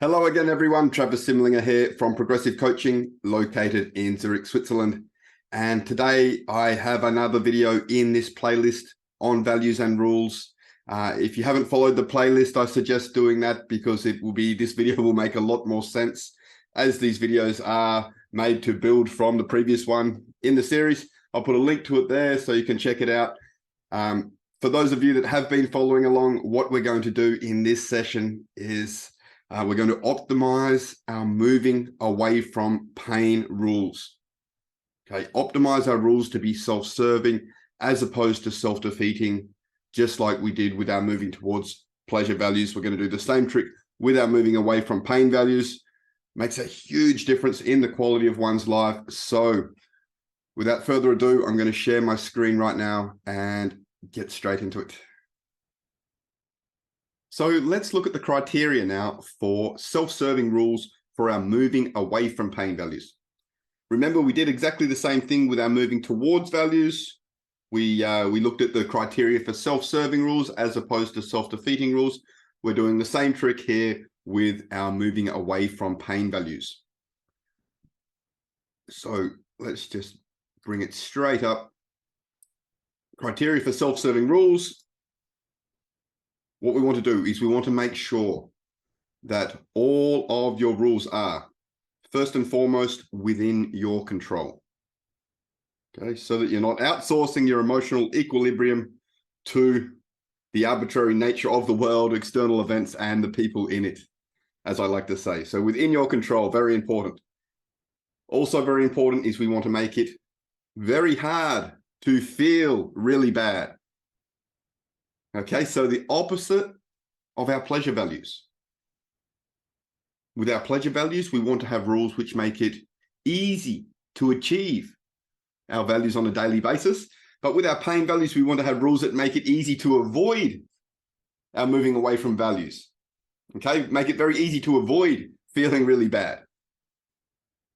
Hello again, everyone. Travis Simlinger here from Progressive Coaching, located in Zurich, Switzerland. And today I have another video in this playlist on values and rules. If you haven't followed the playlist, I suggest doing that because this video will make a lot more sense as these videos are made to build from the previous one in the series. I'll put a link to it there so you can check it out. For those of you that have been following along, what we're going to do in this session is we're going to optimize our moving away from pain rules. Okay, optimize our rules to be self-serving as opposed to self-defeating, just like we did with our moving towards pleasure values. We're going to do the same trick with our moving away from pain values. Makes a huge difference in the quality of one's life. So without further ado, I'm going to share my screen right now and get straight into it. So let's look at the criteria now for self-serving rules for our moving away from pain values. Remember, we did exactly the same thing with our moving towards values. We looked at the criteria for self-serving rules as opposed to self-defeating rules. We're doing the same trick here with our moving away from pain values. So let's just bring it straight up. Criteria for self-serving rules. What we want to do is we want to make sure that all of your rules are, first and foremost, within your control. Okay, so that you're not outsourcing your emotional equilibrium to the arbitrary nature of the world, external events, and the people in it, as I like to say. So within your control, very important. Also very important is we want to make it very hard to feel really bad. Okay, so the opposite of our pleasure values. With our pleasure values, we want to have rules which make it easy to achieve our values on a daily basis. But with our pain values, we want to have rules that make it easy to avoid our moving away from values. Okay, make it very easy to avoid feeling really bad.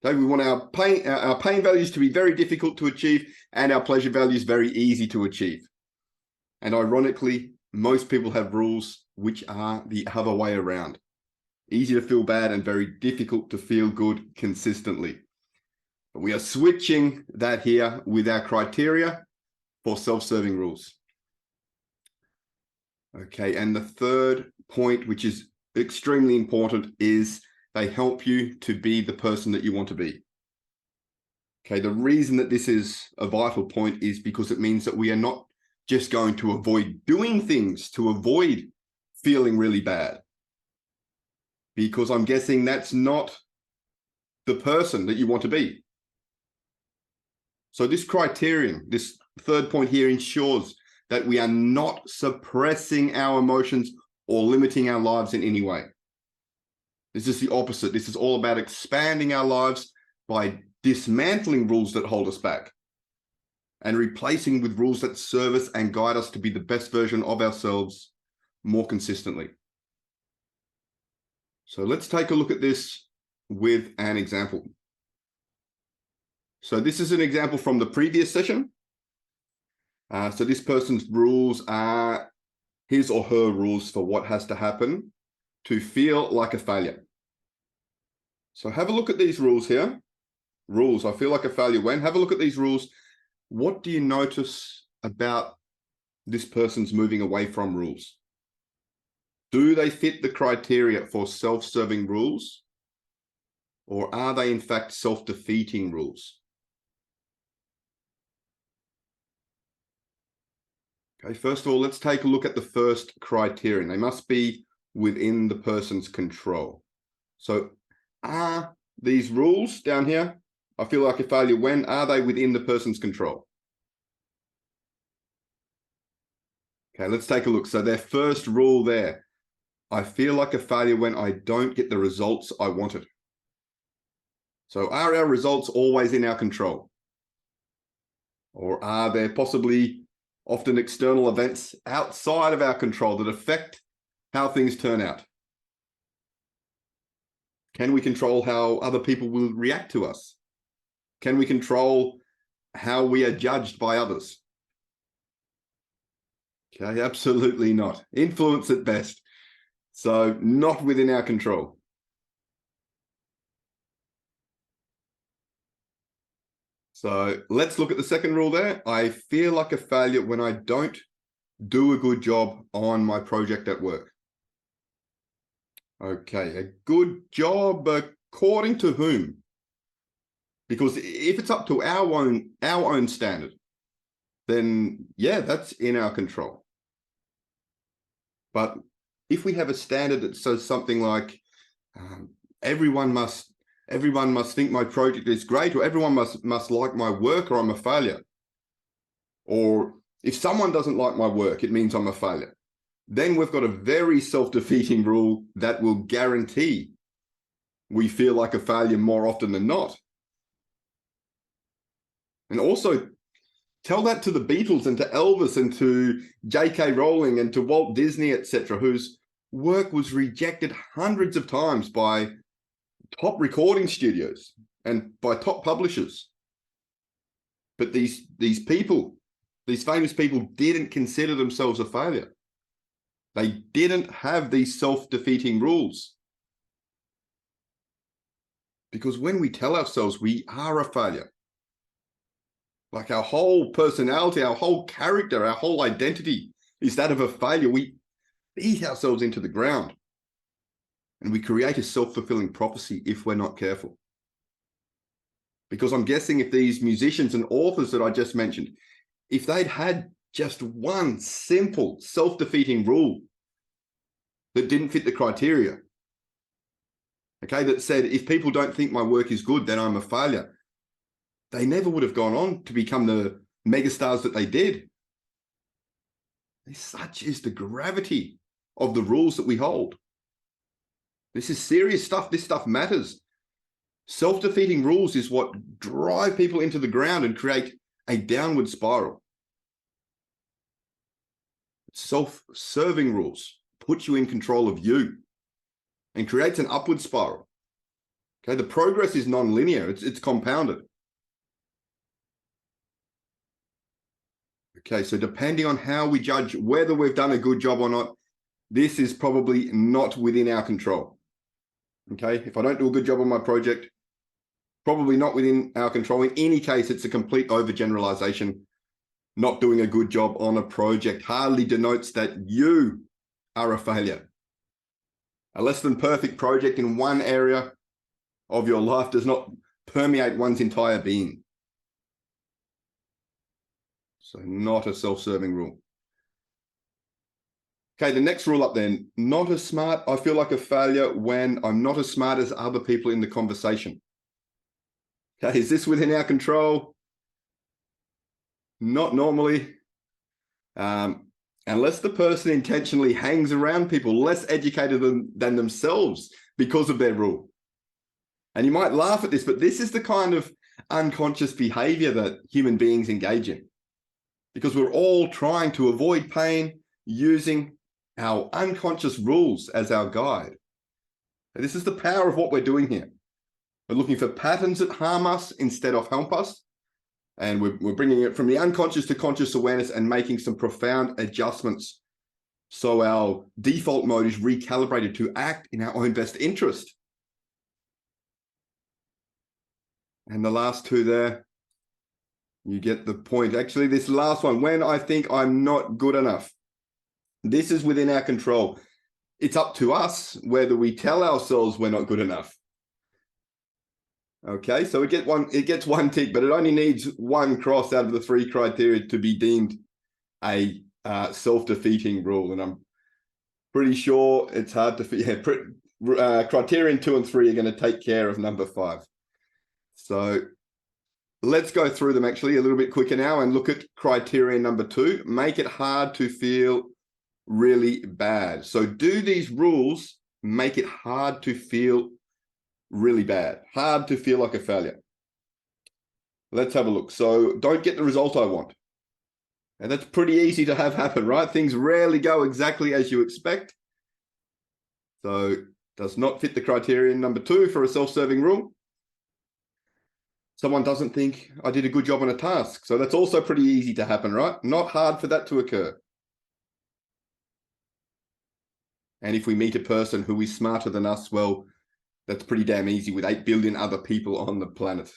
Okay, we want our pain values to be very difficult to achieve and our pleasure values very easy to achieve. And ironically, most people have rules which are the other way around. Easy to feel bad and very difficult to feel good consistently. But we are switching that here with our criteria for self-serving rules. Okay, and the third point, which is extremely important, is they help you to be the person that you want to be. Okay, the reason that this is a vital point is because it means that we are not just going to avoid doing things to avoid feeling really bad. Because I'm guessing that's not the person that you want to be. So this criterion, this third point here, ensures that we are not suppressing our emotions or limiting our lives in any way. This is the opposite. This is all about expanding our lives by dismantling rules that hold us back and replacing with rules that serve us and guide us to be the best version of ourselves more consistently. So let's take a look at this with an example. So this is an example from the previous session. So this person's rules are his or her rules for what has to happen to feel like a failure. So have a look at these rules here. Rules, I feel like a failure when. Have a look at these rules. What do you notice about this person's moving away from rules? Do they fit the criteria for self-serving rules? Or are they in fact self-defeating rules? Okay, first of all, let's take a look at the first criterion. They must be within the person's control. So are these rules down here, I feel like a failure when, are they within the person's control? Okay, let's take a look. So their first rule there, I feel like a failure when I don't get the results I wanted. So are our results always in our control? Or are there possibly often external events outside of our control that affect how things turn out? Can we control how other people will react to us? Can we control how we are judged by others? Okay, absolutely not. Influence at best. So not within our control. So let's look at the second rule there. I feel like a failure when I don't do a good job on my project at work. Okay, a good job according to whom? Because if it's up to our own standard, then yeah, that's in our control. But if we have a standard that says something like everyone must think my project is great, or everyone must like my work, or I'm a failure, or if someone doesn't like my work, it means I'm a failure, then we've got a very self-defeating rule that will guarantee we feel like a failure more often than not. And also tell that to the Beatles and to Elvis and to J.K. Rowling and to Walt Disney, etc., whose work was rejected hundreds of times by top recording studios and by top publishers. But these people, these famous people, didn't consider themselves a failure. They didn't have these self-defeating rules. Because when we tell ourselves we are a failure, like our whole personality, our whole character, our whole identity is that of a failure, we beat ourselves into the ground. And we create a self-fulfilling prophecy if we're not careful. Because I'm guessing if these musicians and authors that I just mentioned, if they'd had just one simple self-defeating rule that didn't fit the criteria, okay, that said, if people don't think my work is good, then I'm a failure, they never would have gone on to become the megastars that they did. Such is the gravity of the rules that we hold. This is serious stuff. This stuff matters. Self-defeating rules is what drive people into the ground and create a downward spiral. Self-serving rules put you in control of you and creates an upward spiral. Okay, the progress is non-linear. It's compounded. Okay, so depending on how we judge whether we've done a good job or not, this is probably not within our control. Okay, if I don't do a good job on my project, probably not within our control. In any case, it's a complete overgeneralization. Not doing a good job on a project hardly denotes that you are a failure. A less than perfect project in one area of your life does not permeate one's entire being. So not a self-serving rule. Okay, the next rule up then, not as smart. I feel like a failure when I'm not as smart as other people in the conversation. Okay, is this within our control? Not normally. Unless the person intentionally hangs around people less educated than themselves because of their rule. And you might laugh at this, but this is the kind of unconscious behavior that human beings engage in. Because we're all trying to avoid pain using our unconscious rules as our guide. And this is the power of what we're doing here. We're looking for patterns that harm us instead of help us. And we're bringing it from the unconscious to conscious awareness and making some profound adjustments. So our default mode is recalibrated to act in our own best interest. And the last two there, you get the point. Actually, this last one, when I think I'm not good enough, this is within our control. It's up to us whether we tell ourselves we're not good enough. Okay, so it gets one tick, but it only needs one cross out of the 3 criteria to be deemed a self-defeating rule. And I'm pretty sure it's hard to, criterion 2 and 3 are going to take care of number 5. So let's go through them actually a little bit quicker now and look at criterion number 2. Make it hard to feel really bad. So do these rules make it hard to feel really bad, hard to feel like a failure? Let's have a look. So don't get the result I want. And that's pretty easy to have happen, right? Things rarely go exactly as you expect. So does not fit the criterion number 2 for a self-serving rule. Someone doesn't think I did a good job on a task. So that's also pretty easy to happen, right? Not hard for that to occur. And if we meet a person who is smarter than us, well, that's pretty damn easy with 8 billion other people on the planet.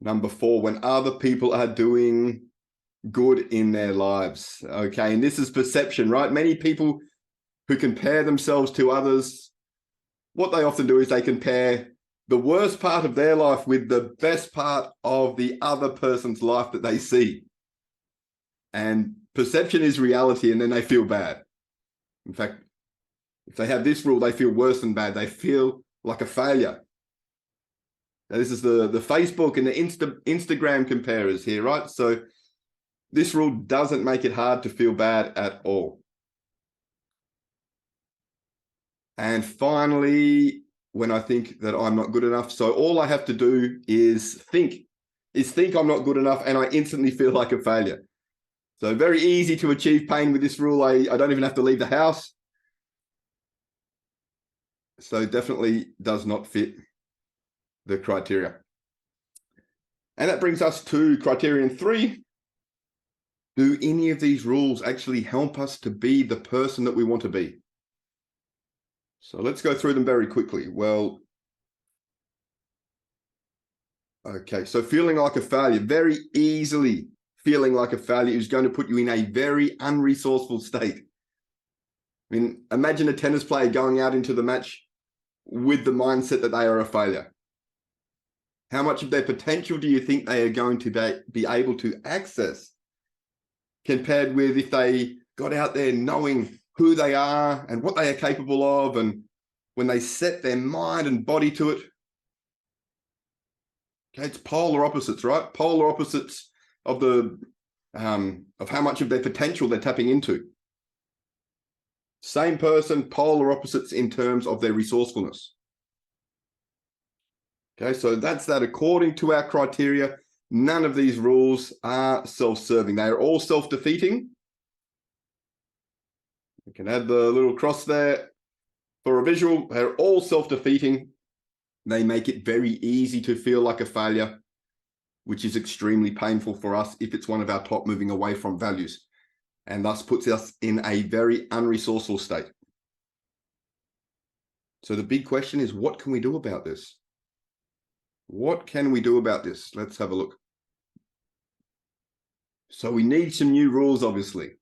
Number 4, when other people are doing good in their lives. Okay, and this is perception, right? Many people who compare themselves to others, what they often do is they compare the worst part of their life with the best part of the other person's life that they see. And perception is reality, and then they feel bad. In fact, if they have this rule, they feel worse than bad. They feel like a failure. Now, this is the Facebook and the Instagram comparers here, right? So this rule doesn't make it hard to feel bad at all. And finally, when I think that I'm not good enough, so all I have to do is think I'm not good enough, and I instantly feel like a failure. So very easy to achieve pain with this rule. I don't even have to leave the house. So definitely does not fit the criteria. And that brings us to criterion 3. Do any of these rules actually help us to be the person that we want to be? So let's go through them very quickly. Well, okay, so feeling like a failure, very easily feeling like a failure is going to put you in a very unresourceful state. I mean, imagine a tennis player going out into the match with the mindset that they are a failure. How much of their potential do you think they are going to be able to access compared with if they got out there knowing who they are and what they are capable of, and when they set their mind and body to it? Okay, it's polar opposites, right? Polar opposites of how much of their potential they're tapping into. Same person, polar opposites in terms of their resourcefulness. Okay, so that's that. According to our criteria, none of these rules are self-serving. They are all self-defeating. We can add the little cross there for a visual. They're all self-defeating. They make it very easy to feel like a failure, which is extremely painful for us if it's one of our top moving away from values, and thus puts us in a very unresourceful state. So the big question is, what can we do about this? What can we do about this? Let's have a look. So we need some new rules, obviously.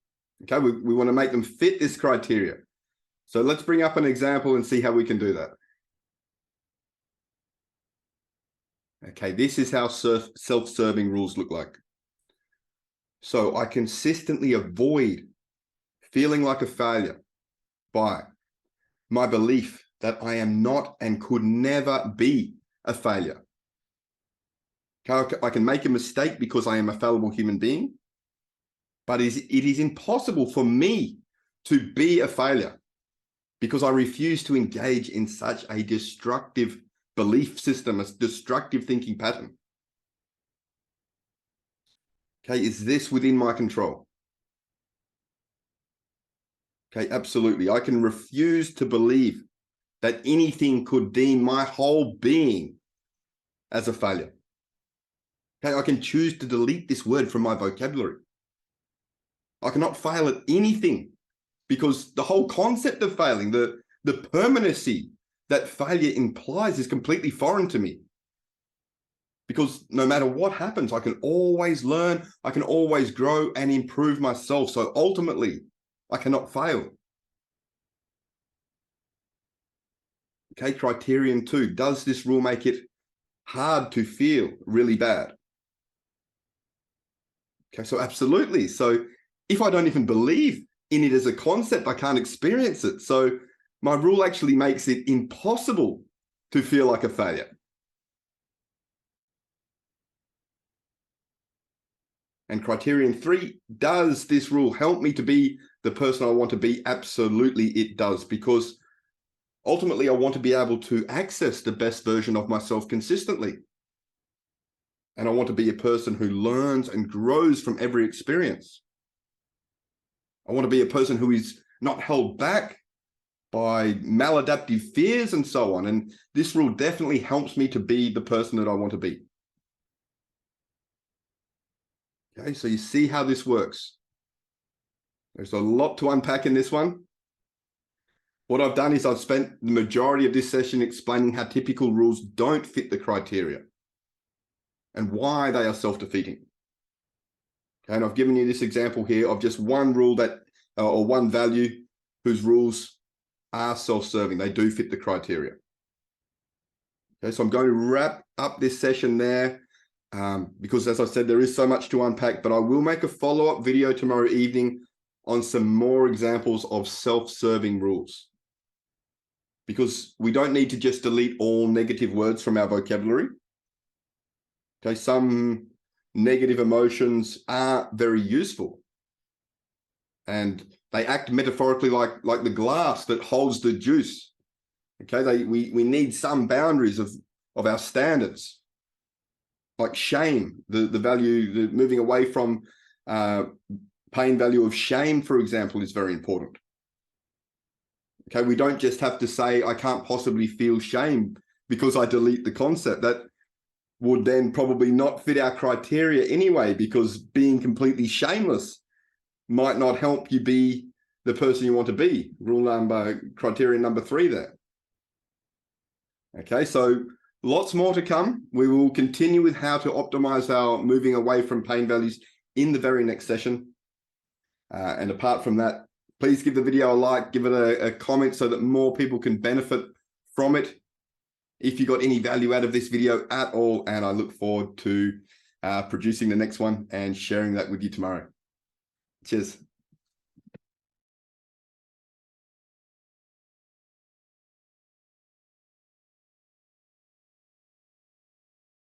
Okay, we want to make them fit this criteria. So let's bring up an example and see how we can do that. Okay, this is how self-serving rules look like. So I consistently avoid feeling like a failure by my belief that I am not and could never be a failure. I can make a mistake because I am a fallible human being, but it is impossible for me to be a failure because I refuse to engage in such a destructive belief system, a destructive thinking pattern. Okay, is this within my control? Okay, absolutely. I can refuse to believe that anything could deem my whole being as a failure. Okay, I can choose to delete this word from my vocabulary. I cannot fail at anything because the whole concept of failing, the permanency that failure implies, is completely foreign to me. Because no matter what happens, I can always learn, I can always grow and improve myself. So ultimately, I cannot fail. Okay, criterion 2, does this rule make it hard to feel really bad? Okay, so absolutely. So if I don't even believe in it as a concept, I can't experience it. So my rule actually makes it impossible to feel like a failure. And criterion 3, does this rule help me to be the person I want to be? Absolutely, it does, because ultimately I want to be able to access the best version of myself consistently. And I want to be a person who learns and grows from every experience. I want to be a person who is not held back by maladaptive fears and so on. And this rule definitely helps me to be the person that I want to be. Okay, so you see how this works. There's a lot to unpack in this one. What I've done is I've spent the majority of this session explaining how typical rules don't fit the criteria. and why they are self-defeating. Okay, and I've given you this example here of just one rule that, or one value whose rules are self-serving. They do fit the criteria. Okay, so I'm going to wrap up this session there because, as I said, there is so much to unpack, but I will make a follow-up video tomorrow evening on some more examples of self-serving rules, because we don't need to just delete all negative words from our vocabulary. Okay, some negative emotions are very useful, and they act metaphorically like the glass that holds the juice. Okay, we need some boundaries of our standards, like shame, the value, the moving away from pain value of shame, for example, is very important. Okay, we don't just have to say, I can't possibly feel shame because I delete the concept. That would then probably not fit our criteria anyway, because being completely shameless might not help you be the person you want to be. Criteria number 3 there. Okay, so lots more to come. We will continue with how to optimize our moving away from pain values in the very next session. And apart from that, please give the video a like, give it a comment so that more people can benefit from it if you got any value out of this video at all. And I look forward to producing the next one and sharing that with you tomorrow. Cheers.